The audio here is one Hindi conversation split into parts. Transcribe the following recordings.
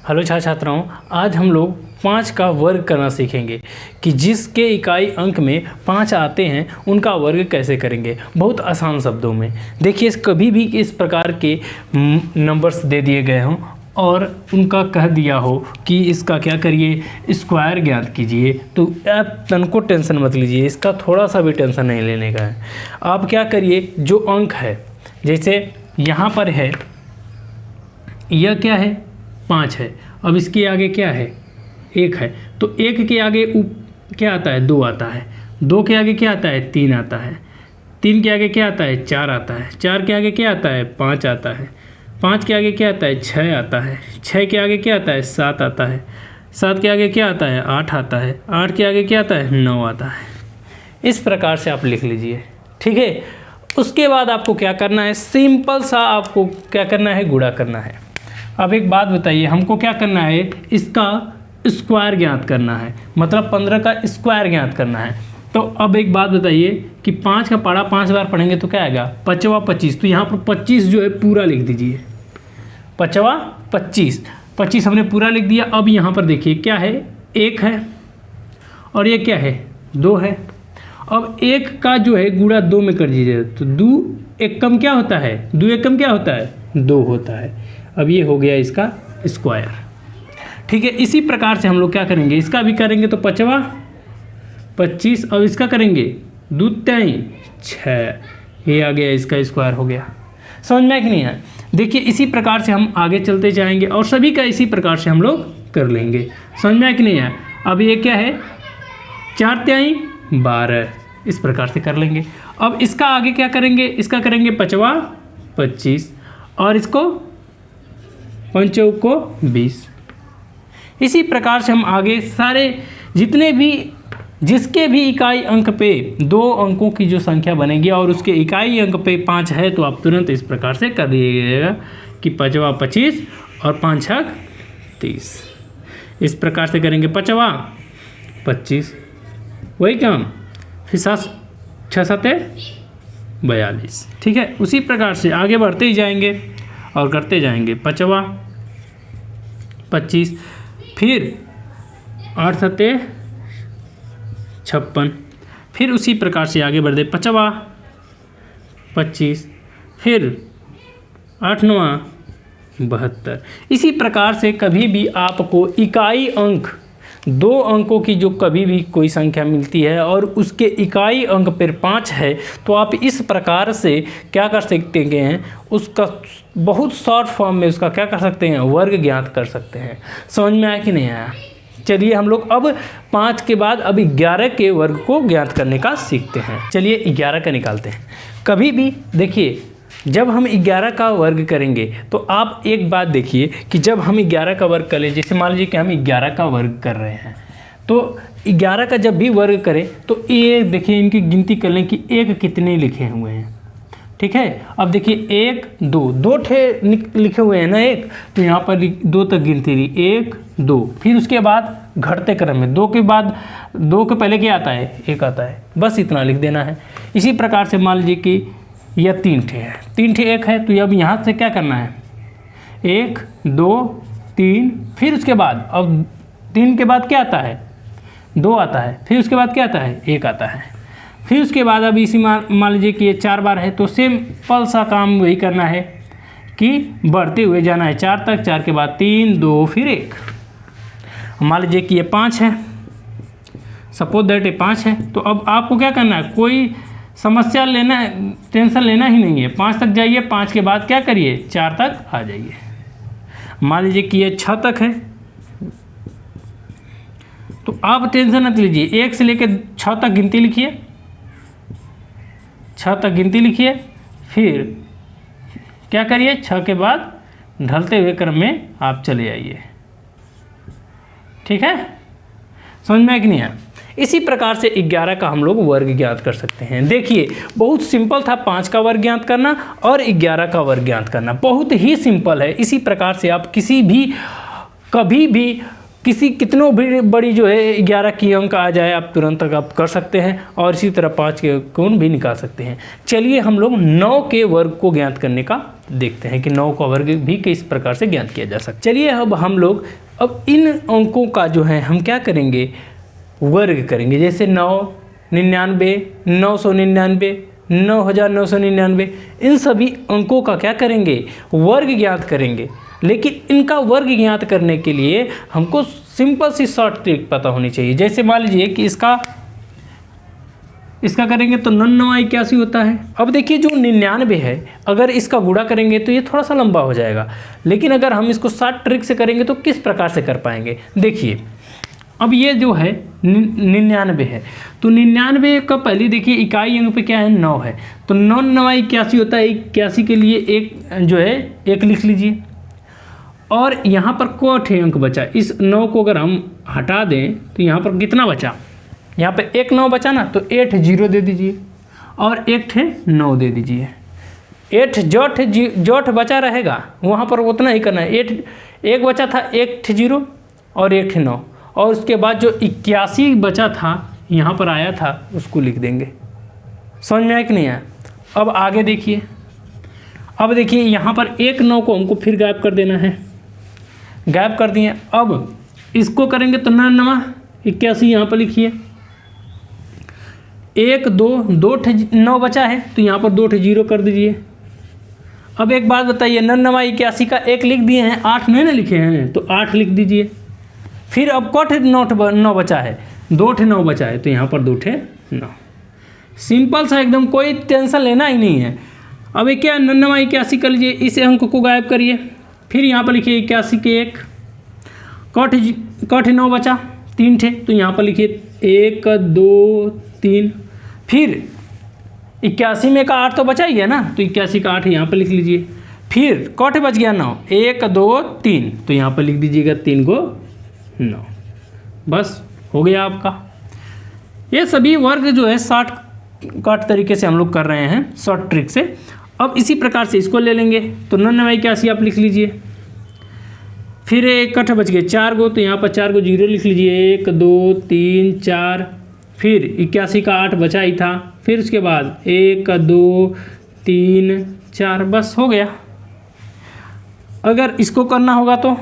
हेलो छात्रों, आज हम लोग 5 का वर्ग करना सीखेंगे कि जिसके इकाई अंक में 5 आते हैं उनका वर्ग कैसे करेंगे। बहुत आसान शब्दों में देखिए, कभी भी इस प्रकार के नंबर्स दे दिए गए हों और उनका कह दिया हो कि इसका क्या करिए, स्क्वायर ज्ञात कीजिए, तो आप तनको टेंशन मत लीजिए, इसका थोड़ा सा भी टेंशन नहीं लेने का है। आप क्या करिए, जो अंक है, जैसे यहाँ पर है, यह क्या है 5 है, अब इसके आगे क्या है 1 है, तो 1 के आगे क्या आता है 2 आता है, 2 के आगे क्या आता है 3 आता है, 3 के आगे क्या आता है 4 आता है, 4 के आगे क्या आता है 5 आता है, 5 के आगे क्या आता है 6 आता है, 6 के आगे क्या आता है 7 आता है, 7 के आगे क्या आता है 8 आता है, 8 के आगे क्या आता है 9 आता है। इस प्रकार से आप लिख लीजिए, ठीक है। उसके बाद आपको क्या करना है, सिंपल सा आपको क्या करना है, गुणा करना है। अब एक बात बताइए, हमको क्या करना है, इसका स्क्वायर ज्ञात करना है, मतलब 15 का स्क्वायर ज्ञात करना है। तो अब एक बात बताइए कि 5 का पढ़ा 5 बार पढ़ेंगे तो क्या आएगा, 5वां 25, तो यहाँ पर 25 जो है पूरा लिख दीजिए, 5वां 25 हमने पूरा लिख दिया। अब यहाँ पर देखिए क्या है, 1 है और ये क्या है 2 है। अब 1 का जो है गुणा 2 में कर दीजिए, तो 2 एकम क्या होता है, 2 एकम क्या होता है 2 होता है। अब ये हो गया इसका स्क्वायर, ठीक है। इसी प्रकार से हम लोग क्या करेंगे, इसका भी करेंगे तो 5वां 25, अब इसका करेंगे 2 3 6, ये आ गया इसका स्क्वायर हो गया। समझ में कि नहीं है। देखिए इसी प्रकार से हम आगे चलते जाएंगे और सभी का इसी प्रकार से हम लोग कर लेंगे। समझ में कि नहीं है। अब ये क्या है 4 3 12, इस प्रकार से कर लेंगे। अब इसका आगे क्या करेंगे, इसका करेंगे 5वां 25 और इसको 5 को 20। इसी प्रकार से हम आगे सारे जितने भी जिसके भी इकाई अंक पे 2 अंकों की जो संख्या बनेगी और उसके इकाई अंक पे 5 है, तो आप तुरंत इस प्रकार से कर दीजिएगा कि 5वां 25 और 5 छक 30। इस प्रकार से करेंगे 5वां 25, वही काम, फिर 6 7 42, ठीक है। उसी प्रकार से आगे बढ़ते ही जाएंगे और करते जाएंगे 5वां 25, फिर 8 7 56, फिर उसी प्रकार से आगे बढ़ते 5वां 25, फिर 8 9 72। इसी प्रकार से कभी भी आपको इकाई अंक 2 अंकों की जो कभी भी कोई संख्या मिलती है और उसके इकाई अंक पर 5 है, तो आप इस प्रकार से क्या कर सकते हैं, उसका बहुत शॉर्ट फॉर्म में उसका क्या कर सकते हैं, वर्ग ज्ञात कर सकते हैं। समझ में आया कि नहीं आया। चलिए हम लोग अब 5 के बाद अब 11 के वर्ग को ज्ञात करने का सीखते हैं। चलिए 11 का निकालते हैं। कभी भी देखिए, जब हम 11 का वर्ग करेंगे तो आप एक बात देखिए कि जब हम 11 का वर्ग करें, जैसे मान लीजिए कि हम 11 का वर्ग कर रहे हैं, तो 11 का जब भी वर्ग करें तो ये देखिए, इनकी गिनती कर लें कि 1 कितने लिखे हुए हैं, ठीक है। अब देखिए 1 2 ठे लिखे हुए हैं ना 1, तो यहाँ पर 2 तक गिनती रही, 1 2, फिर उसके बाद घटते क्रम में 2 के बाद 2 के पहले क्या आता है 1 आता है, बस इतना लिख देना है। इसी प्रकार से मान लीजिए कि यह 3 ठे है, 3 ठे 1 है, तो अब यहाँ से क्या करना है 1 2 3, फिर उसके बाद अब 3 के बाद क्या आता है 2 आता है, फिर उसके बाद क्या आता है 1 आता है, फिर उसके बाद अब इसी मान लीजिए कि ये 4 बार है, तो सिंपल सा काम वही करना है कि बढ़ते हुए जाना है 4 तक, 4 के बाद 3 2 फिर 1। मान लीजिए कि ये 5 है, सपोज दैट ये 5 है, तो अब आपको क्या करना है, कोई समस्या लेना, टेंशन लेना ही नहीं है। 5 तक जाइए, 5 के बाद क्या करिए 4 तक आ जाइए। मान लीजिए कि ये 6 तक है, तो आप टेंशन मत लीजिए, 1 से लेकर 6 तक गिनती लिखिए, 6 तक गिनती लिखिए, फिर क्या करिए 6 के बाद ढलते हुए क्रम में आप चले आइए, ठीक है। समझ में कि नहीं है। इसी प्रकार से 11 का हम लोग वर्ग ज्ञात कर सकते हैं। देखिए बहुत सिंपल था, 5 का वर्ग ज्ञात करना और 11 का वर्ग ज्ञात करना बहुत ही सिंपल है। इसी प्रकार से आप किसी भी कभी भी कितनों भी बड़ी जो है 11 की अंक आ जाए आप तुरंत आप कर सकते हैं, और इसी तरह 5 के कोण भी निकाल सकते हैं। चलिए हम लोग 9 के वर्ग को ज्ञात करने का देखते हैं कि 9 का वर्ग भी किस प्रकार से ज्ञात किया जा सकता है। चलिए अब हम लोग अब इन अंकों का जो है हम क्या करेंगे, वर्ग करेंगे। जैसे 9, 99, 999, 9999, इन सभी अंकों का क्या करेंगे, वर्ग ज्ञात करेंगे। लेकिन इनका वर्ग ज्ञात करने के लिए हमको सिंपल सी शॉर्ट ट्रिक पता होनी चाहिए। जैसे मान लीजिए कि इसका करेंगे तो 9981 होता है। अब देखिए जो 99 है, अगर इसका गुणा करेंगे तो ये थोड़ा सा लंबा हो जाएगा, लेकिन अगर हम इसको शॉर्ट ट्रिक से करेंगे तो किस प्रकार से कर पाएंगे। देखिए अब ये जो है 99 है, तो 99 का पहले देखिए इकाई अंक पे क्या है, 9 है, तो 9×9=81 होता है। 81 के लिए एक जो है 1 लिख लीजिए, और यहाँ पर कोठ अंक बचा। इस 9 को अगर हम हटा दें तो यहाँ पर कितना बचा, यहाँ पे एक 9 बचा ना, तो 8 0 दे दीजिए और 1 9 दे दीजिए। 8 जोठ बचा रहेगा, वहाँ पर उतना ही करना है। 1 बचा था, 1 0 और 1 9, और उसके बाद जो 81 बचा था यहाँ पर आया था उसको लिख देंगे। समझ में आया कि नहीं आया। अब आगे देखिए, अब देखिए यहाँ पर 1 9 को हमको फिर गायब कर देना है, गायब कर दिए। अब इसको करेंगे तो 9×9=81 यहाँ पर लिखिए। 1 2 9 बचा है, तो यहाँ पर 2 0 कर दीजिए। अब एक बात बताइए, 9×9=81 का 1 लिख दिए हैं, 8 नहीं ना लिखे हैं, तो 8 लिख दीजिए। फिर अब कोठ 9 बचा है, 2 9 बचा है, तो यहाँ पर 2 9। सिंपल सा एकदम, कोई टेंशन लेना ही नहीं है। अब क्या 9×9=81 कर लीजिए, इस अंक को गायब करिए, फिर यहाँ पर लिखिए 81 के 1, कोठ 9 बचा 3 थे, तो यहाँ पर लिखिए 1 2 3, फिर 81 में का 8 तो बचा ही है ना, तो 81 का 8 यहाँ पर लिख लीजिए। फिर कोठ बच गया 9, 1 2 3, तो यहाँ पर लिख दीजिएगा 3 को 9। बस हो गया आपका। ये सभी वर्ग जो है शॉर्ट कट तरीके से हम लोग कर रहे हैं, शॉर्ट ट्रिक से। अब इसी प्रकार से इसको ले लेंगे, तो 9×9=81 आप लिख लीजिए। फिर एक कट बच गए 4 गो, तो यहाँ पर 4 को 0 लिख लीजिए, 1 2 3 4। फिर 81 का 8 बचा ही था, फिर उसके बाद 1 2 3 4, बस हो गया। अगर इसको करना होगा तो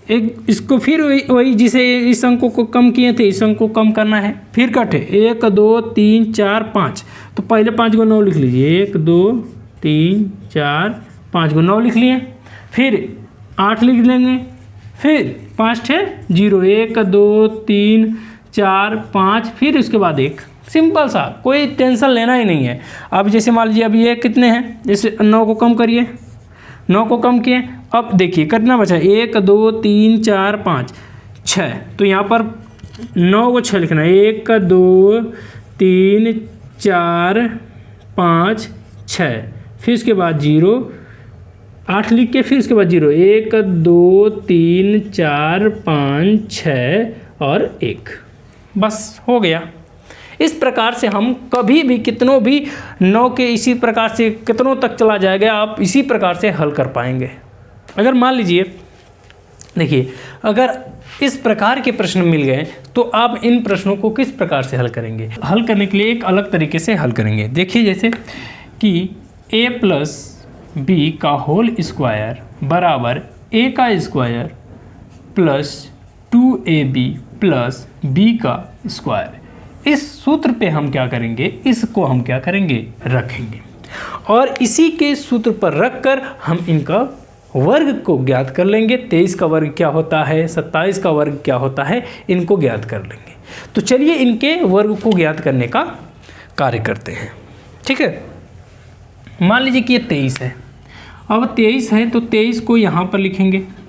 इसको फिर वही जिसे इस अंकों को कम किए थे, इस अंक को कम करना है। फिर कटे 1 2 3 4 5, तो पहले 5 को 9 लिख लीजिए, 1 2 3 4 5 को 9 लिख लिए। फिर 8 लिख लेंगे, फिर 5 0, 1 2 3 4 5, फिर उसके बाद 1। सिंपल सा, कोई टेंशन लेना ही नहीं है। अब जैसे मान लीजिए अब ये कितने हैं, जैसे 9 को कम करिए, 9 को कम किए। अब देखिए कितना बचा, 1 2 3 4 5 6, तो यहाँ पर 9 को 6 लिखना है, 1 2 3 4 5 6, फिर उसके बाद 0, 8 लिख के फिर उसके बाद 0, 1 2 3 4 5 6 और 1, बस हो गया। इस प्रकार से हम कभी भी कितनों भी 9 के इसी प्रकार से कितनों तक चला जाएगा, आप इसी प्रकार से हल कर पाएंगे। अगर मान लीजिए देखिए, अगर इस प्रकार के प्रश्न मिल गए तो आप इन प्रश्नों को किस प्रकार से हल करेंगे। हल करने के लिए एक अलग तरीके से हल करेंगे। देखिए जैसे कि a+b का होल स्क्वायर बराबर a का square plus 2ab plus b का स्क्वायर, इस सूत्र पे हम क्या करेंगे, इसको हम क्या करेंगे, रखेंगे, और इसी के सूत्र पर रखकर हम इनका वर्ग को ज्ञात कर लेंगे। 23 का वर्ग क्या होता है, 27 का वर्ग क्या होता है, इनको ज्ञात कर लेंगे। तो चलिए इनके वर्ग को ज्ञात करने का कार्य करते हैं। ठीक है, मान लीजिए कि ये 23 है। अब 23 है तो 23 को यहाँ पर लिखेंगे।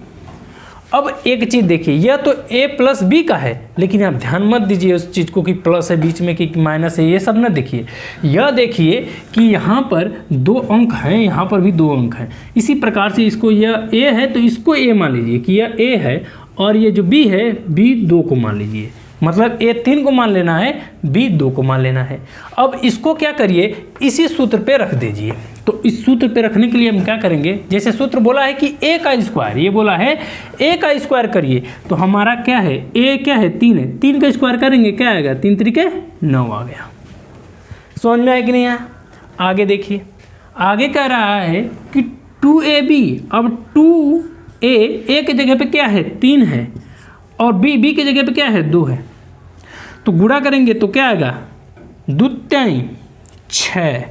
अब एक चीज़ देखिए, यह तो a+b का है, लेकिन आप ध्यान मत दीजिए उस चीज़ को कि प्लस है बीच में कि माइनस है, ये सब ना देखिए। यह देखिए कि यहाँ पर 2 अंक हैं, यहाँ पर भी 2 अंक हैं। इसी प्रकार से इसको, यह a है तो इसको a मान लीजिए कि यह a है, और ये जो b है b 2 को मान लीजिए। मतलब a 3 को मान लेना है, b 2 को मान लेना है। अब इसको क्या करिए, इसी सूत्र पे रख दीजिए। तो इस सूत्र पे रखने के लिए हम क्या करेंगे, जैसे सूत्र बोला है कि a का स्क्वायर, ये बोला है a का स्क्वायर करिए, तो हमारा क्या है, a क्या है 3 है, 3 का स्क्वायर करेंगे क्या आएगा, 3 3 9 आ गया। समझ में आया कि नहीं आया? आगे देखिए, आगे कह रहा है कि 2ab, अब 2a के जगह पे क्या है 3 है, और b के जगह पे क्या है 2 है, तो गुणा करेंगे तो क्या आएगा, 2 3 6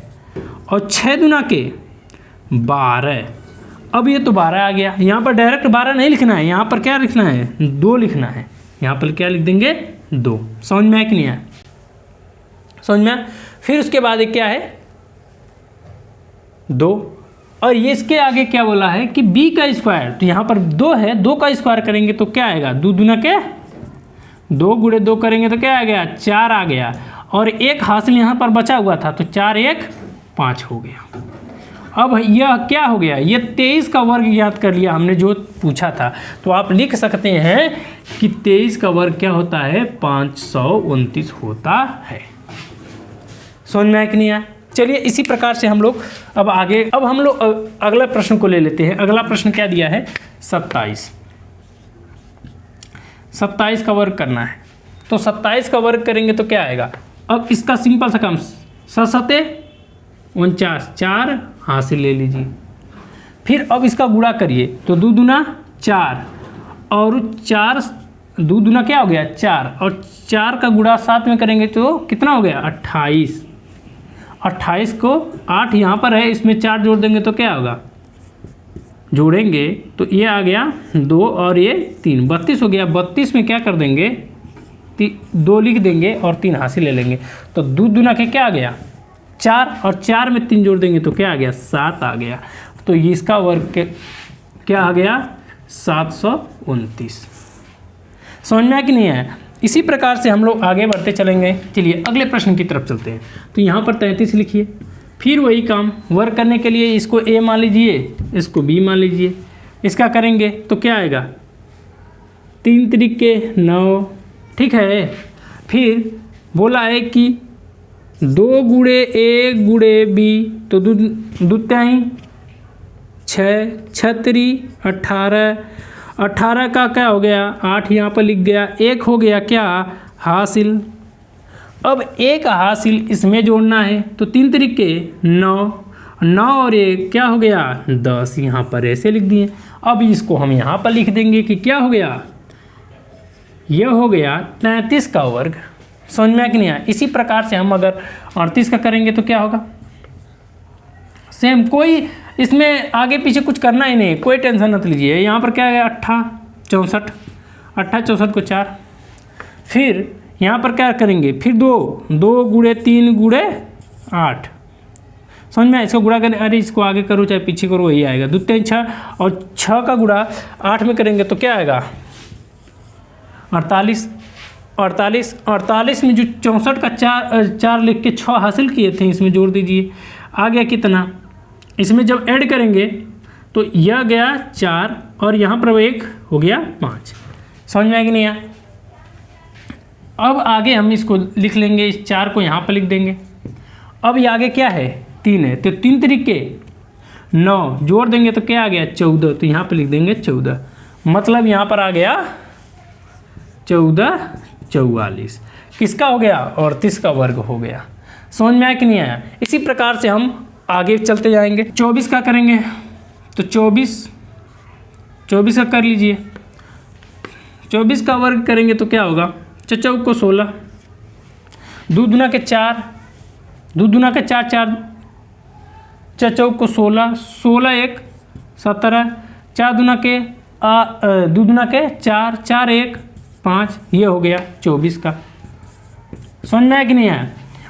और 6 दूना के 12। अब ये तो 12 आ गया, यहाँ पर डायरेक्ट 12 नहीं लिखना है, यहाँ पर क्या लिखना है, 2 लिखना है, यहाँ पर क्या लिख देंगे 2। समझ में आया कि नहीं आया? समझ में आया? फिर उसके बाद एक क्या है 2, और ये इसके आगे क्या बोला है कि b का स्क्वायर, तो यहाँ पर 2 है, 2 का स्क्वायर करेंगे तो क्या आएगा, 2 दूना के 2 गुणे 2 करेंगे तो क्या आ गया 4 आ गया, और एक हासिल यहाँ पर बचा हुआ था तो 4 1 5 हो गया। अब यह क्या हो गया, ये 23 का वर्ग ज्ञात कर लिया हमने जो पूछा था, तो आप लिख सकते हैं कि 23 का वर्ग क्या होता है, 529 होता है। समझ में आया कि नहीं आया? चलिए इसी प्रकार से हम लोग अब आगे, अब हम लोग अगला प्रश्न को ले लेते हैं। अगला प्रश्न क्या दिया है, 27 का वर्ग करना है, तो 27 का वर्ग करेंगे तो क्या आएगा, अब इसका सिंपल सा काम, 7 49 4 हासिल ले लीजिए, फिर अब इसका गुणा करिए तो 2 दूना 4 और 4 2 दूना क्या हो गया 4, और 4 का गुणा 7 में करेंगे तो कितना हो गया 28, 28 को 8 यहाँ पर है, इसमें 4 जोड़ देंगे तो क्या होगा, जोड़ेंगे तो ये आ गया 2 और ये 3, 32 हो गया। 32 में क्या कर देंगे, 2 लिख देंगे और 3 हासिल ले लेंगे, तो 2 दूना के क्या आ गया 4, और 4 में 3 जोड़ देंगे तो क्या आ गया 7 आ गया। तो ये इसका वर्ग क्या आ गया 729। समझ में आया कि नहीं आया? इसी प्रकार से हम लोग आगे बढ़ते चलेंगे। चलिए अगले प्रश्न की तरफ चलते हैं। तो यहाँ पर 33 लिखिए, फिर वही काम, वर्ग करने के लिए इसको a मान लीजिए, इसको b मान लीजिए, इसका करेंगे तो क्या आएगा 3 त्रिके 9, ठीक है। फिर बोला है कि 2 गुणे a गुणे b, तो 2 3 6 छतरी 18, 18 का क्या हो गया 8 यहाँ पर लिख गया, 1 हो गया क्या हासिल। अब 1 हासिल इसमें जोड़ना है, तो 3 त्रिके 9, 9 और 1 क्या हो गया 10, यहाँ पर ऐसे लिख दिए। अब इसको हम यहाँ पर लिख देंगे कि क्या हो गया, यह हो गया 33 का वर्ग। समझ में आया कि नहीं आया? इसी प्रकार से हम अगर 38 का करेंगे तो क्या होगा, सेम, कोई इसमें आगे पीछे कुछ करना ही नहीं, कोई टेंशन मत लीजिए। यहाँ पर क्या है 8 64, 8 64 को 4, फिर यहाँ पर क्या करेंगे, फिर 2 गुणे 3 गुणे 8। समझ में आया? इसको गुणा करें, अरे इसको आगे करो चाहे पीछे करो वही आएगा, 2 3 6, और 6 का गुणा 8 में करेंगे तो क्या आएगा 48, 48, 48 में जो 64 का 4 लिख के 6 हासिल किए थे इसमें जोड़ दीजिए, आ गया कितना, इसमें जब ऐड करेंगे तो यह गया 4 और यहाँ पर 1 हो गया 5। समझ में आया कि नहीं आया? अब आगे हम इसको लिख लेंगे, इस 4 को यहाँ पर लिख देंगे। अब ये आगे क्या है 3 है, तो 3 त्रिके 9 जोड़ देंगे तो क्या आ गया 14, तो यहाँ पर लिख देंगे 14, मतलब यहाँ पर आ गया 14 44, किसका हो गया 38 का वर्ग हो गया। समझ में आया कि नहीं आया? इसी प्रकार से हम आगे चलते जाएंगे। 24 का करेंगे तो 24 का कर लीजिए, 24 का वर्ग करेंगे तो क्या होगा, 4 को 16, 2 दूना के 4, 2 दूना के 4 4, 4 को 16, 16 1 17, 4 दूना के 2 दूना के 4, 4 1 5, ये हो गया 24 का। समझ में आया कि नहीं आया?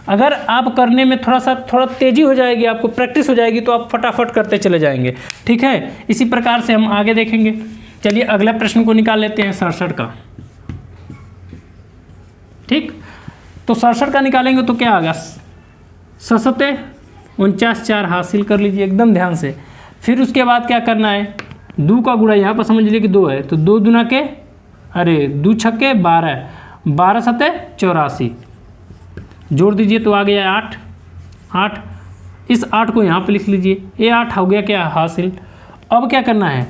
अगर आप करने में थोड़ा तेज़ी हो जाएगी, आपको प्रैक्टिस हो जाएगी, तो आप फटाफट करते चले जाएंगे, ठीक है। इसी प्रकार से हम आगे देखेंगे। चलिए अगले प्रश्न को निकाल लेते हैं 67 का, ठीक। तो 67 का निकालेंगे तो क्या आएगा 67 49 4 हासिल कर लीजिए एकदम ध्यान से। फिर उसके बाद क्या करना है, 2 का गुणा यहाँ पर समझ लीजिए कि 2 है, तो 2 दूना के 2 छक्के 12, 12 7 84 जोड़ दीजिए तो आ गया 8, इस 8 को यहाँ पे लिख लीजिए, ये 8 हो गया क्या हासिल। अब क्या करना है,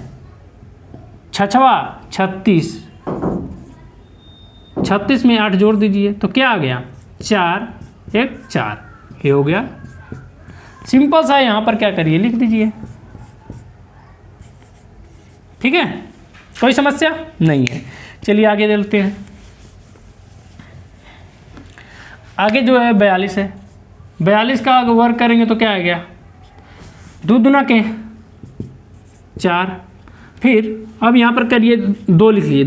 36 36 में 8 जोड़ दीजिए तो क्या आ गया 4 1 4, ये हो गया। सिंपल सा यहाँ पर क्या करिए लिख दीजिए, ठीक है, कोई समस्या नहीं है। चलिए आगे चलते हैं। आगे जो है 42 है, 42 का अगर वर्क करेंगे तो क्या आ गया 2 दूना के 4, फिर अब यहाँ पर करिए 2 लिख लीजिए,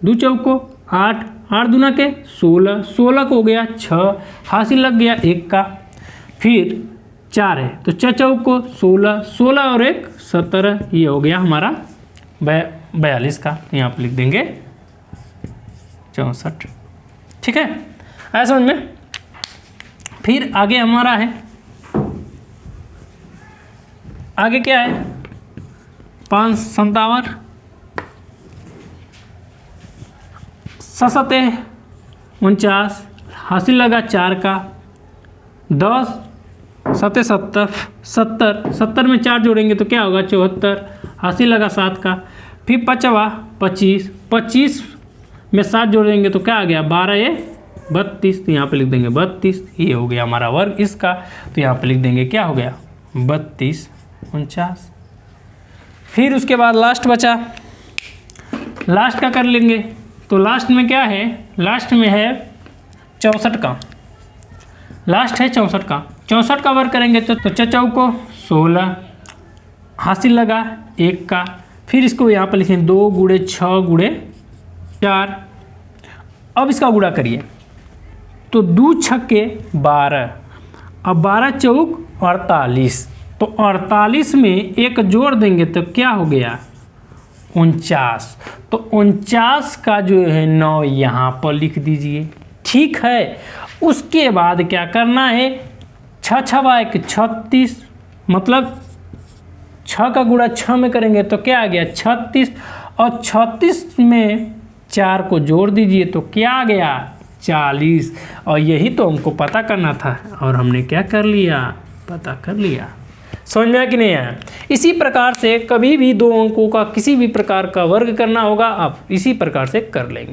2 चौको 8, 8 दूना के 16, 16 को हो गया 6, हासिल लग गया 1 का, फिर 4 है तो 4 चौको 16, 16 और 1 17, ये हो गया हमारा 42 का, यहाँ पर लिख देंगे 64, ठीक है, आया समझ में। फिर आगे हमारा है, आगे क्या है 5 57, 7 49, हासिल लगा 4 का, 10 7 70, 70 में 4 जोड़ेंगे तो क्या होगा 74, हासिल लगा 7 का, फिर 25, 25 में 7 जोड़ेंगे तो क्या आ गया 12 ये 32, तो यहाँ पे लिख देंगे 32, ये हो गया हमारा वर्ग इसका, तो यहाँ पे लिख देंगे क्या हो गया 32 49। फिर उसके बाद लास्ट बचा, लास्ट का कर लेंगे, तो लास्ट में क्या है, लास्ट में है 64 का, लास्ट है 64 का, 64 का वर्क करेंगे तो 4 को 16, हासिल लगा 1 का, फिर इसको यहाँ पर लिखें 2 गुणे 6 गुणे 4। अब इसका गुणा करिए तो 2 छक्के 12, अब 12 चौक 48, तो 48 में 1 जोड़ देंगे तो क्या हो गया 49, तो 49 का जो है 9 यहाँ पर लिख दीजिए, ठीक है। उसके बाद क्या करना है 6 6 1 36, मतलब 6 का गुणा 6 में करेंगे तो क्या आ गया 36, और 36 में 4 को जोड़ दीजिए तो क्या आ गया 40, और यही तो हमको पता करना था और हमने क्या कर लिया, पता कर लिया। समझ में आया कि नहीं आया। इसी प्रकार से कभी भी 2 अंकों का किसी भी प्रकार का वर्ग करना होगा, आप इसी प्रकार से कर लेंगे।